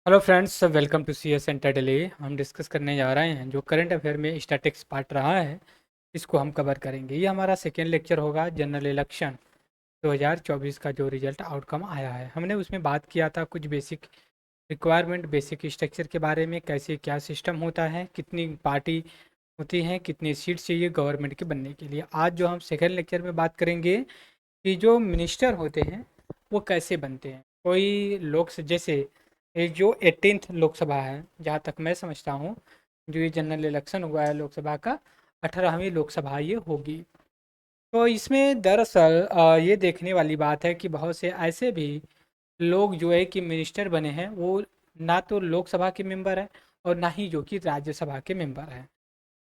Hello friends, welcome to C S center daily. हम discuss करने जा रहे हैं जो करंट अफेयर में स्टैटिक्स पार्ट रहा है, इसको हम कवर करेंगे। ये हमारा सेकेंड लेक्चर होगा। जनरल इलेक्शन 2024 का जो रिजल्ट आउटकम आया है, हमने उसमें बात किया था कुछ बेसिक रिक्वायरमेंट, बेसिक स्ट्रक्चर के बारे में, कैसे क्या सिस्टम होता है, कितनी पार्टी होती हैं, कितनी सीट चाहिए गवर्नमेंट के बनने के लिए। आज जो हम सेकेंड लेक्चर में बात करेंगे कि जो मिनिस्टर होते हैं वो कैसे बनते हैं। कोई लोग जैसे ये जो 18th लोकसभा है, जहाँ तक मैं समझता हूँ, जो ये जनरल इलेक्शन हुआ है लोकसभा का, 18वीं लोकसभा ये होगी। तो इसमें दरअसल ये देखने वाली बात है कि बहुत से ऐसे भी लोग जो है कि मिनिस्टर बने हैं, वो ना तो लोकसभा के मेंबर हैं और ना ही जो कि राज्यसभा के मेंबर हैं।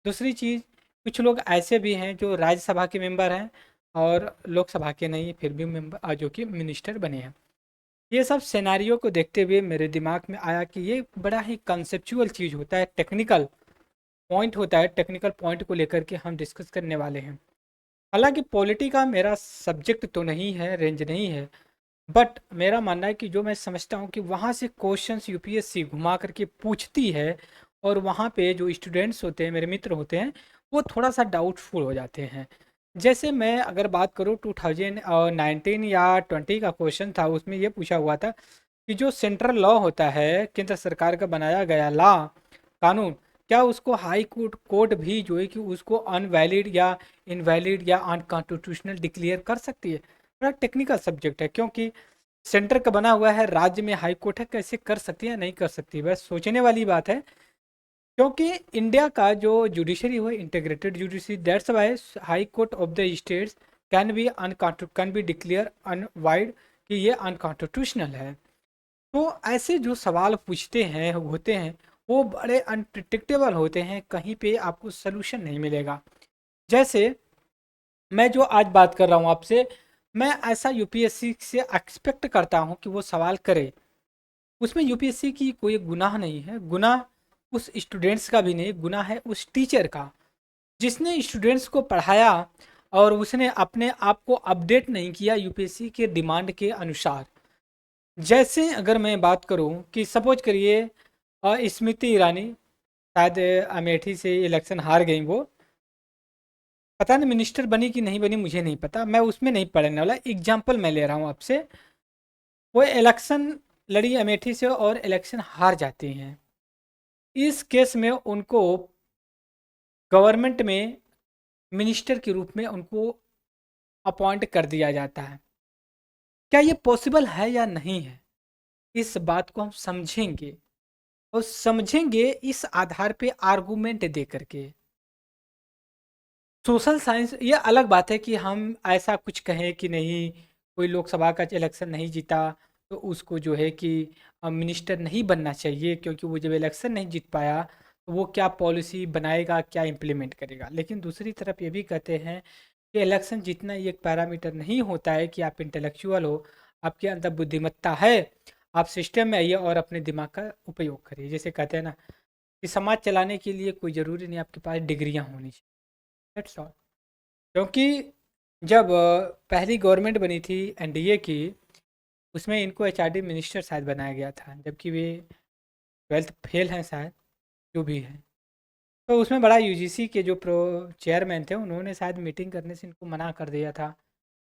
दूसरी चीज़, कुछ लोग ऐसे भी हैं जो राज्यसभा के मेंबर हैं और लोकसभा के नहीं, फिर भी मेंबर जो कि मिनिस्टर बने हैं। ये सब सिनेरियो को देखते हुए मेरे दिमाग में आया कि ये बड़ा ही कंसेप्चुअल चीज़ होता है, टेक्निकल पॉइंट होता है। टेक्निकल पॉइंट को लेकर के हम डिस्कस करने वाले हैं। हालांकि पॉलिटी का मेरा सब्जेक्ट तो नहीं है, रेंज नहीं है, बट मेरा मानना है कि जो मैं समझता हूँ कि वहाँ से क्वेश्चंस यूपीएससी घुमा करके पूछती है, और वहाँ पे जो स्टूडेंट्स होते हैं, मेरे मित्र होते हैं, वो थोड़ा सा डाउटफुल हो जाते हैं। जैसे मैं अगर बात करूँ 2019 या 20 का क्वेश्चन था, उसमें ये पूछा हुआ था कि जो सेंट्रल लॉ होता है, केंद्र सरकार का बनाया गया लॉ, कानून, क्या उसको हाई कोर्ट कोर्ट भी जो है कि उसको अनवैलिड या इनवैलिड या अनकॉन्स्टिट्यूशनल डिक्लेयर कर सकती है। बड़ा टेक्निकल सब्जेक्ट है, क्योंकि सेंटर का बना हुआ है, राज्य में हाई कोर्ट है, कैसे कर सकती है नहीं कर सकती, बस सोचने वाली बात है। क्योंकि इंडिया का जो जुडिशरी हो, integrated judiciary, that's why high court of the states can be declare अनवाइड कि ये अनकॉन्स्टिट्यूशनल है। तो ऐसे जो सवाल पूछते हैं होते हैं, वो बड़े अनप्रिडिक्टेबल होते हैं, कहीं पे आपको सोल्यूशन नहीं मिलेगा। जैसे मैं जो आज बात कर रहा हूँ आपसे, मैं ऐसा यूपीएससी से एक्सपेक्ट करता हूँ कि वो सवाल करे। उसमें यूपीएससी की कोई गुनाह नहीं है, गुनाह उस स्टूडेंट्स का भी नहीं, गुनाह है उस टीचर का जिसने स्टूडेंट्स को पढ़ाया और उसने अपने आप को अपडेट नहीं किया यूपीएससी के डिमांड के अनुसार। जैसे अगर मैं बात करूं कि सपोज करिए स्मृति ईरानी, शायद अमेठी से इलेक्शन हार गई वो, पता नहीं मिनिस्टर बनी कि नहीं बनी, मुझे नहीं पता, मैं उसमें नहीं पढ़ने वाला, एग्जाम्पल मैं ले रहा हूँ आपसे। वो इलेक्शन लड़ी अमेठी से और इलेक्शन हार जाती हैं। इस केस में उनको गवर्नमेंट में मिनिस्टर के रूप में उनको अपॉइंट कर दिया जाता है। क्या ये पॉसिबल है या नहीं है, इस बात को हम समझेंगे, और समझेंगे इस आधार पे आर्गुमेंट दे करके। सोशल साइंस, ये अलग बात है कि हम ऐसा कुछ कहें कि नहीं, कोई लोकसभा का इलेक्शन नहीं जीता तो उसको जो है कि मिनिस्टर नहीं बनना चाहिए, क्योंकि वो जब इलेक्शन नहीं जीत पाया तो वो क्या पॉलिसी बनाएगा, क्या इम्प्लीमेंट करेगा। लेकिन दूसरी तरफ ये भी कहते हैं कि इलेक्शन जीतना ये एक पैरामीटर नहीं होता है कि आप इंटेलेक्चुअल हो, आपके अंदर बुद्धिमत्ता है, आप सिस्टम में आइए और अपने दिमाग का उपयोग करिए। जैसे कहते हैं ना कि समाज चलाने के लिए कोई ज़रूरी नहीं आपके पास डिग्रियां होनी चाहिए, दैट्स ऑल। क्योंकि जब पहली गवर्नमेंट बनी थी एनडीए की, उसमें इनको एचआरडी मिनिस्टर शायद बनाया गया था, जबकि वे 12th फेल हैं शायद, जो भी है। तो उसमें बड़ा यूजीसी के जो प्रो चेयरमैन थे, उन्होंने शायद मीटिंग करने से इनको मना कर दिया था।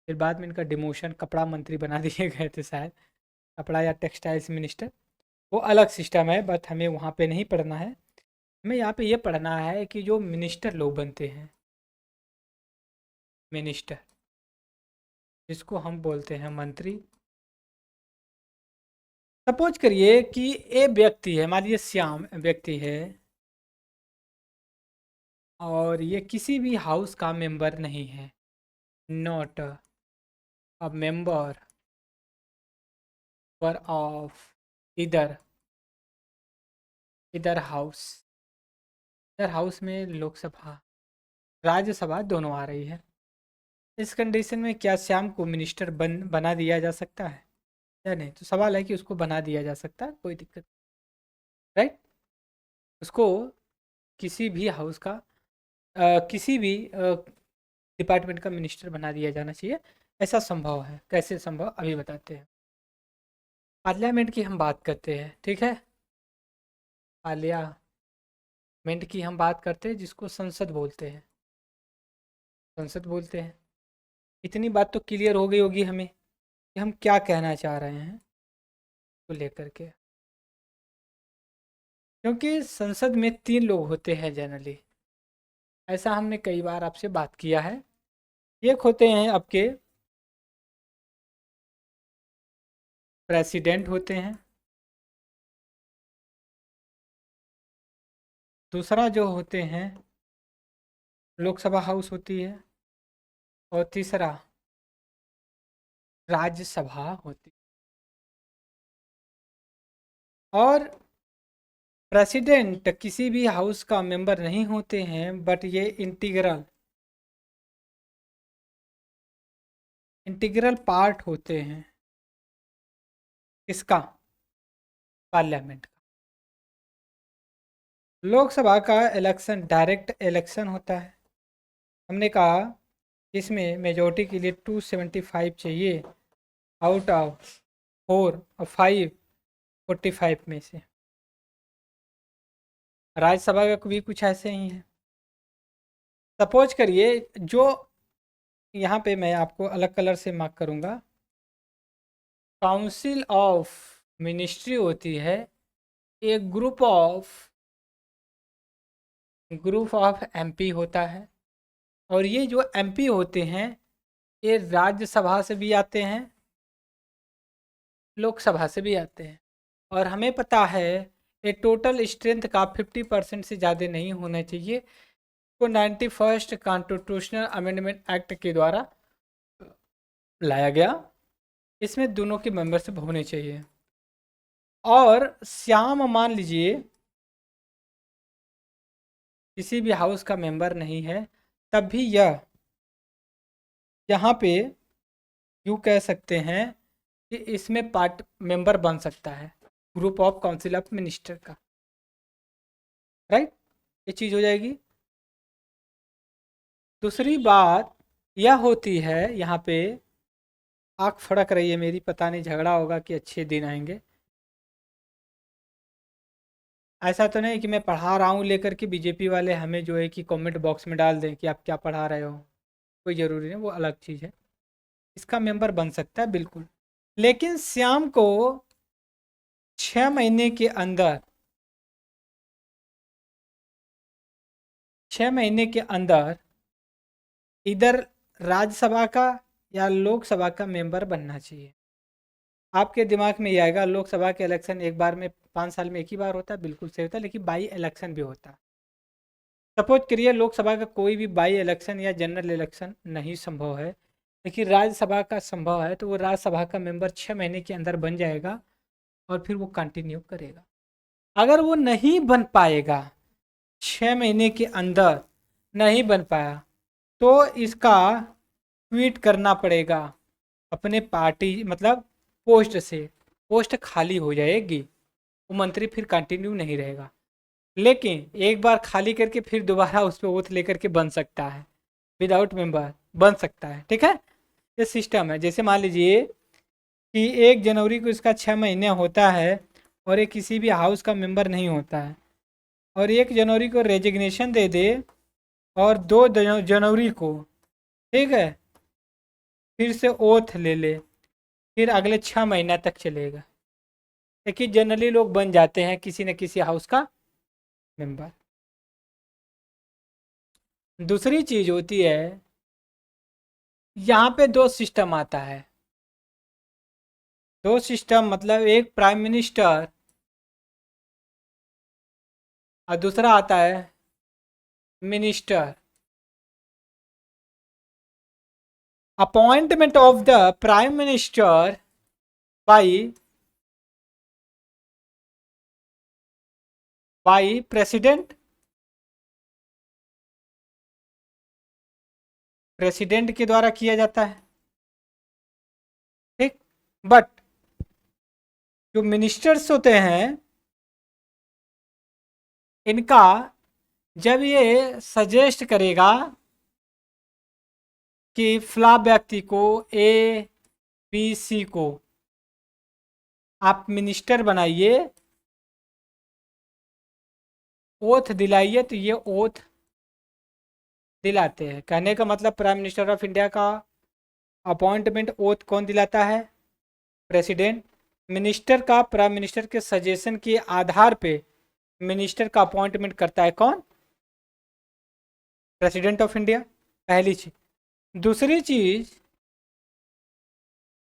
फिर बाद में इनका डिमोशन, कपड़ा मंत्री बना दिए गए थे शायद, कपड़ा या टेक्सटाइल्स मिनिस्टर। वो अलग सिस्टम है, बट हमें वहाँ पे नहीं पढ़ना है। हमें यहाँ पे ये पढ़ना है कि जो मिनिस्टर लोग बनते हैं, मिनिस्टर, जिसको हम बोलते हैं मंत्री। सपोज करिए कि ए व्यक्ति है, मान लीजिए श्याम व्यक्ति है, और ये किसी भी हाउस का मेंबर नहीं है, नॉट अ मेंबर पर ऑफ इधर इधर हाउस। इधर हाउस में लोकसभा राज्यसभा दोनों आ रही है। इस कंडीशन में क्या श्याम को मिनिस्टर बना दिया जा सकता है या नहीं? तो सवाल है कि उसको बना दिया जा सकता है, कोई दिक्कत, राइट। उसको किसी भी हाउस का किसी भी डिपार्टमेंट का मिनिस्टर बना दिया जाना चाहिए। ऐसा संभव है, कैसे संभव अभी बताते हैं। पार्लियामेंट की हम बात करते हैं, ठीक है। पार्लियामेंट की हम बात करते हैं, जिसको संसद बोलते हैं, संसद बोलते हैं। इतनी बात तो क्लियर हो गई होगी हमें कि हम क्या कहना चाह रहे हैं को लेकर के। क्योंकि संसद में 3 लोग होते हैं जनरली, ऐसा हमने कई बार आपसे बात किया है। एक होते हैं आपके प्रेसिडेंट होते हैं, दूसरा जो होते हैं लोकसभा हाउस होती है, और तीसरा राज्यसभा होती है। और प्रेसिडेंट किसी भी हाउस का मेंबर नहीं होते हैं, बट ये इंटीग्रल इंटीग्रल पार्ट होते हैं इसका, पार्लियामेंट का। लोकसभा का इलेक्शन डायरेक्ट इलेक्शन होता है। हमने कहा इसमें मेजोरिटी के लिए 275 चाहिए आउट ऑफ 4 और 5 45 में से। राज्यसभा का भी कुछ ऐसे ही है। सपोज करिए, जो यहाँ पे मैं आपको अलग कलर से मार्क करूँगा, काउंसिल ऑफ मिनिस्ट्री होती है, एक ग्रुप ऑफ एमपी होता है। और ये जो एमपी होते हैं ये राज्यसभा से भी आते हैं, लोकसभा से भी आते हैं। और हमें पता है ये टोटल स्ट्रेंथ का 50% से ज़्यादा नहीं होना चाहिए। को 91st कॉन्स्टिट्यूशनल अमेंडमेंट एक्ट के द्वारा लाया गया। इसमें दोनों के मेंबरशिप होने चाहिए। और श्याम मान लीजिए किसी भी हाउस का मेंबर नहीं है, तब भी यह यहाँ पे यूँ कह सकते हैं कि इसमें पार्ट मेंबर बन सकता है, group of council of minister का। राइट, ये चीज़ हो जाएगी। दूसरी बात यह होती है, यहाँ पे आँख फड़क रही है मेरी, पता नहीं झगड़ा होगा कि अच्छे दिन आएंगे। ऐसा तो नहीं कि मैं पढ़ा रहा हूँ लेकर के बीजेपी वाले हमें जो है कि कमेंट बॉक्स में डाल दें कि आप क्या पढ़ा रहे हो। कोई ज़रूरी नहीं, वो अलग चीज़ है। इसका मेंबर बन सकता है बिल्कुल। लेकिन श्याम को 6 महीने के अंदर 6 महीने के अंदर इधर राज्यसभा का या लोकसभा का मेंबर बनना चाहिए। आपके दिमाग में ये आएगा लोकसभा के इलेक्शन एक बार में 5 साल में एक ही बार होता है, बिल्कुल सही होता है, लेकिन बाई इलेक्शन भी होता है। सपोज करिए लोकसभा का कोई भी बाई इलेक्शन या जनरल इलेक्शन नहीं संभव है, लेकिन राज्यसभा का संभव है, तो वो राज्यसभा का मेंबर 6 महीने के अंदर बन जाएगा और फिर वो कंटिन्यू करेगा। अगर वो नहीं बन पाएगा, 6 महीने के अंदर नहीं बन पाया, तो इसका ट्वीट करना पड़ेगा अपने पार्टी मतलब पोस्ट से। पोस्ट खाली हो जाएगी, वो मंत्री फिर कंटिन्यू नहीं रहेगा। लेकिन एक बार खाली करके फिर दोबारा उस पर ओथ लेकर के बन सकता है, विदाउट मेंबर बन सकता है। ठीक है, ये सिस्टम है। जैसे मान लीजिए कि 1 जनवरी को इसका 6 महीने होता है और ये किसी भी हाउस का मेंबर नहीं होता है, और 1 जनवरी को रेजिग्नेशन दे दे और 2 जनवरी को, ठीक है, फिर से ओथ ले ले, फिर अगले 6 महीना तक चलेगा। लेकिन जनरली लोग बन जाते हैं किसी न किसी हाउस का मेंबर। दूसरी चीज होती है, यहाँ पे 2 सिस्टम आता है। 2 सिस्टम मतलब एक प्राइम मिनिस्टर और दूसरा आता है minister. Appointment of the prime minister by president. President के द्वारा किया जाता है, ठीक। बट जो मिनिस्टर्स होते हैं इनका जब ये सजेस्ट करेगा कि फला व्यक्ति को ABC को आप मिनिस्टर बनाइए, ओथ दिलाइए, तो ये ओथ दिलाते हैं। कहने का मतलब प्राइम मिनिस्टर ऑफ इंडिया का अपॉइंटमेंट ओथ कौन दिलाता है? प्रेसिडेंट। मिनिस्टर का प्राइम मिनिस्टर के सजेशन के आधार पे मिनिस्टर का अपॉइंटमेंट करता है कौन? President of India. पहली चीज। दूसरी चीज,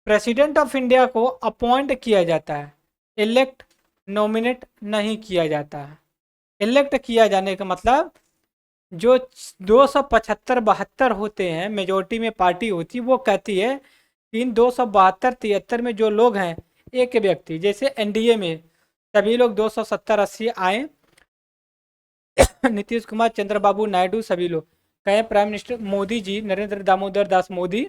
प्रेसिडेंट ऑफ इंडिया को अपॉइंट किया जाता है, इलेक्ट नॉमिनेट नहीं किया जाता है। इलेक्ट किया जाने का मतलब जो 275-72 होते हैं, मेजोरिटी में पार्टी होती है, वो कहती है कि इन 272-73 में जो लोग हैं, एक व्यक्ति जैसे एनडीए में सभी लोग 270-80 आए, नीतीश कुमार, चंद्रबाबू नायडू, सभी लोग कहे प्राइम मिनिस्टर मोदी जी, नरेंद्र दामोदर दास मोदी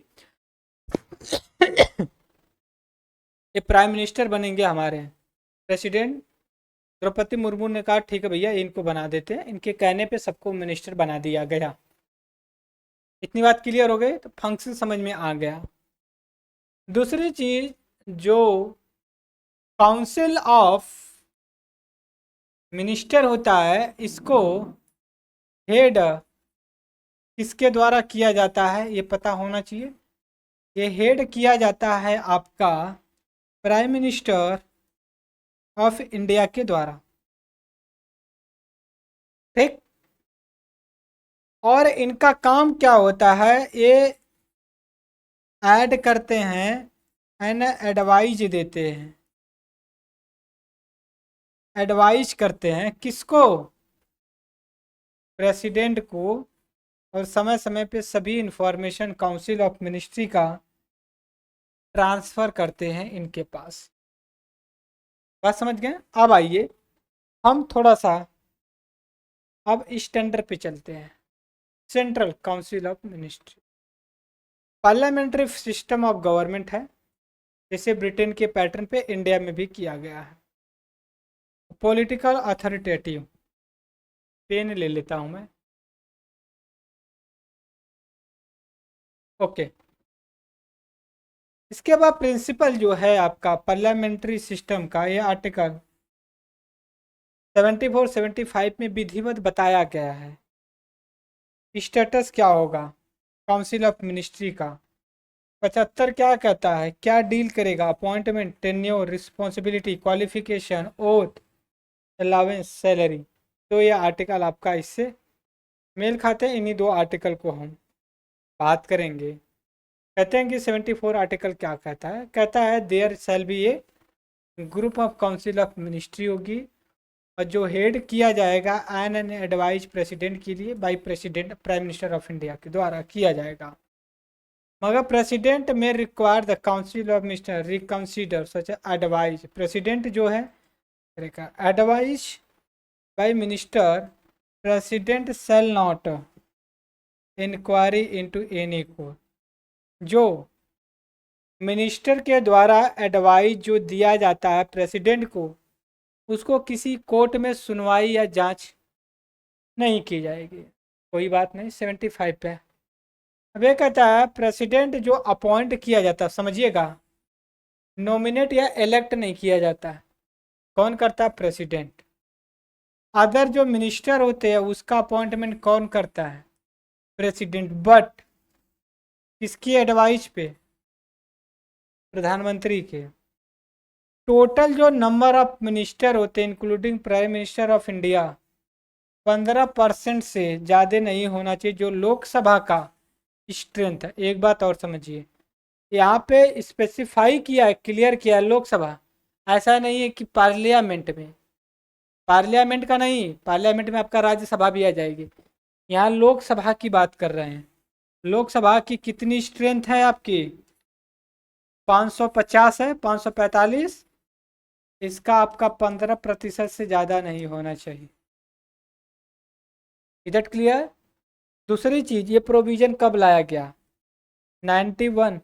ये प्राइम मिनिस्टर बनेंगे हमारे। प्रेसिडेंट द्रौपदी मुर्मू ने कहा ठीक है भैया, इनको बना देते हैं। इनके कहने पे सबको मिनिस्टर बना दिया गया। इतनी बात क्लियर हो गई, तो फंक्शन समझ में आ गया। दूसरी चीज, जो काउंसिल ऑफ मिनिस्टर होता है, इसको हेड किसके द्वारा किया जाता है ये पता होना चाहिए। ये हेड किया जाता है आपका प्राइम मिनिस्टर ऑफ इंडिया के द्वारा, ठीक। और इनका काम क्या होता है, ये ऐड करते हैं एंड एडवाइज देते हैं। एडवाइज करते हैं किसको? प्रेसिडेंट को। और समय समय पे सभी इंफॉर्मेशन काउंसिल ऑफ मिनिस्ट्री का ट्रांसफर करते हैं इनके पास। बात समझ गए? अब आइए हम थोड़ा सा अब स्टैंडर्ड पे चलते हैं। Central council of ministry parliamentary system of government है, जैसे ब्रिटेन के पैटर्न पे इंडिया में भी किया गया है। पॉलिटिकल अथॉरिटेटिव, पेन ले लेता हूं मैं, ओके। इसके बाद प्रिंसिपल जो है आपका पार्लियामेंट्री सिस्टम का, ये आर्टिकल 74-75 में विधिवत बताया गया है। स्टेटस क्या होगा काउंसिल ऑफ मिनिस्ट्री का? 75 क्या कहता है, क्या डील करेगा? Appointment, tenure, responsibility, qualification, oath, allowance, salary. तो ये आर्टिकल आपका इससे मेल खाते हैं। इन्हीं दो आर्टिकल को हम बात करेंगे। कहते हैं कि 74 आर्टिकल क्या कहता है? कहता है there shall be a group of council of ministry होगी, और जो हेड किया जाएगा एन एडवाइज प्रेसिडेंट के लिए by president prime minister of India के द्वारा किया जाएगा। मगर president may require the council of minister reconsider such advise. President जो है advise by minister, president shall not inquiry into any court. जो मिनिस्टर के द्वारा एडवाइस जो दिया जाता है प्रेसिडेंट को, उसको किसी कोर्ट में सुनवाई या जांच नहीं की जाएगी। कोई बात नहीं, 75 पे। अब ये कहता है प्रेसिडेंट जो अपॉइंट किया जाता है, समझिएगा, नॉमिनेट या इलेक्ट नहीं किया जाता है। कौन करता है? प्रेसिडेंट। अदर जो मिनिस्टर होते हैं उसका अपॉइंटमेंट कौन करता है? प्रेसिडेंट। बट किसकी एडवाइस पे? प्रधानमंत्री के। टोटल जो नंबर ऑफ मिनिस्टर होते हैं including prime minister of India, 15% से ज़्यादा नहीं होना चाहिए, जो लोकसभा का स्ट्रेंथ है। एक बात और समझिए, यहाँ पे स्पेसिफाई किया है, क्लियर किया है लोकसभा। ऐसा नहीं है कि पार्लियामेंट में, पार्लियामेंट का नहीं, पार्लियामेंट में आपका राज्यसभा भी आ जाएगी। यहाँ लोकसभा की बात कर रहे हैं। लोकसभा की कितनी स्ट्रेंथ है आपकी? 550 है, 545। इसका आपका 15% से ज़्यादा नहीं होना चाहिए। Is that clear? दूसरी चीज़, ये प्रोविज़न कब लाया गया? 91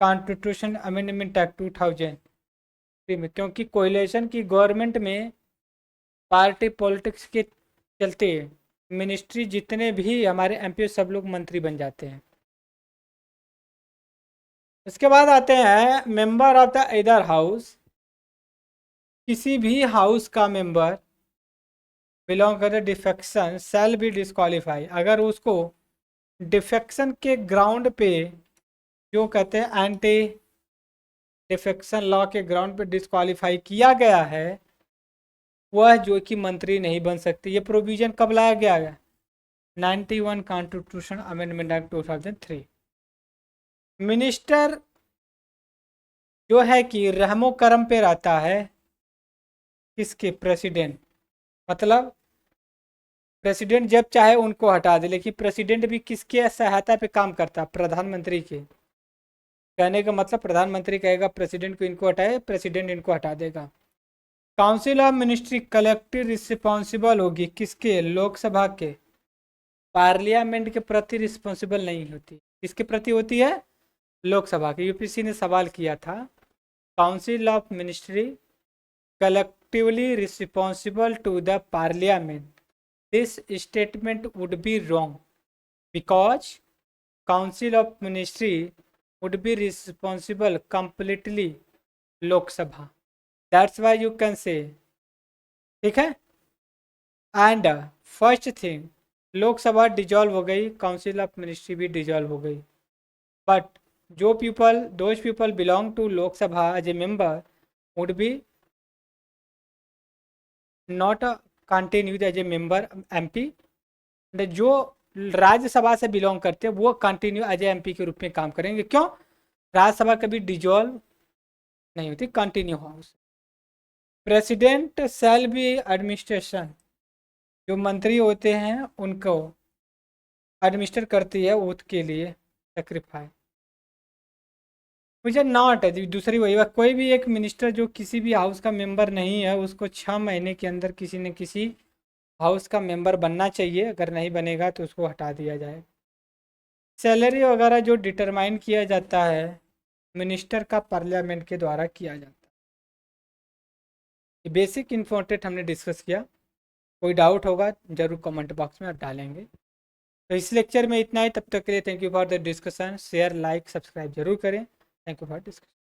कॉन्स्टिट्यूशन अमेंडमेंट एक्ट 2003 में, क्योंकि कोलिशन की गवर्नमेंट में पार्टी पॉलिटिक्स के चलते मिनिस्ट्री जितने भी हमारे एमपी सब लोग मंत्री बन जाते हैं। इसके बाद आते हैं मेंबर ऑफ द इधर हाउस। किसी भी हाउस का मेंबर बिलोंग करे डिफेक्शन सेल बी डिस्qualify। अगर उसको डिफेक्शन के ग्राउंड पे, जो कहते हैं एंटी डिफेक्शन लॉ के ग्राउंड पे डिस्qualify किया गया है, वह जो कि मंत्री नहीं बन सकती। ये प्रोविजन कब लाया गया है? 91 कॉन्स्टिट्यूशन अमेंडमेंट एक्ट 2003। मिनिस्टर जो है कि रहमो करम पे रहता है किसके? प्रेसिडेंट। मतलब प्रेसिडेंट जब चाहे उनको हटा दे, लेकिन प्रेसिडेंट भी किसके सहायता पे काम करता है? प्रधानमंत्री के। कहने का मतलब प्रधानमंत्री कहेगा प्रेसिडेंट को इनको हटाए, प्रेसिडेंट इनको हटा देगा। Council of ministry collective responsible होगी किसके? लोकसभा के। पार्लियामेंट के प्रति रिस्पॉन्सिबल नहीं होती, किसके प्रति होती है? लोकसभा के। यूपीएससी ने सवाल किया था, council of ministry collectively responsible to the parliament, this statement would be wrong because council of ministry would be responsible completely Lok Sabha, that's why you can say. ठीक है। And first thing, Lok Sabha dissolve हो गई, council of ministry भी dissolve हो गई, but जो people those people belong to Lok Sabha as a member would be not continued as a member MP. जो राज्यसभा से बिलोंग करते हैं वो कंटिन्यू एज ए एमपी के रूप में काम करेंगे। क्यों? राज्यसभा कभी डिजॉल्व नहीं होती, continue house. President shall be administration, जो मंत्री होते हैं उनको एडमिनिस्टर करती है ओथ के लिए सेक्रीफाई। मुझे नॉट है दूसरी वही बात, कोई भी एक मिनिस्टर जो किसी भी हाउस का मेंबर नहीं है उसको 6 महीने के अंदर किसी न किसी हाउस का मेंबर बनना चाहिए, अगर नहीं बनेगा तो उसको हटा दिया जाए। सैलरी वगैरह जो डिटरमाइन किया जाता है मिनिस्टर का पार्लियामेंट के द्वारा किया जाता है। ये बेसिक इन्फॉर्मेट हमने डिस्कस किया, कोई डाउट होगा जरूर कमेंट बॉक्स में आप डालेंगे। तो इस लेक्चर में इतना ही, तब तक के लिए thank you for the discussion. Share like subscribe जरूर करें। Thank you for discussion.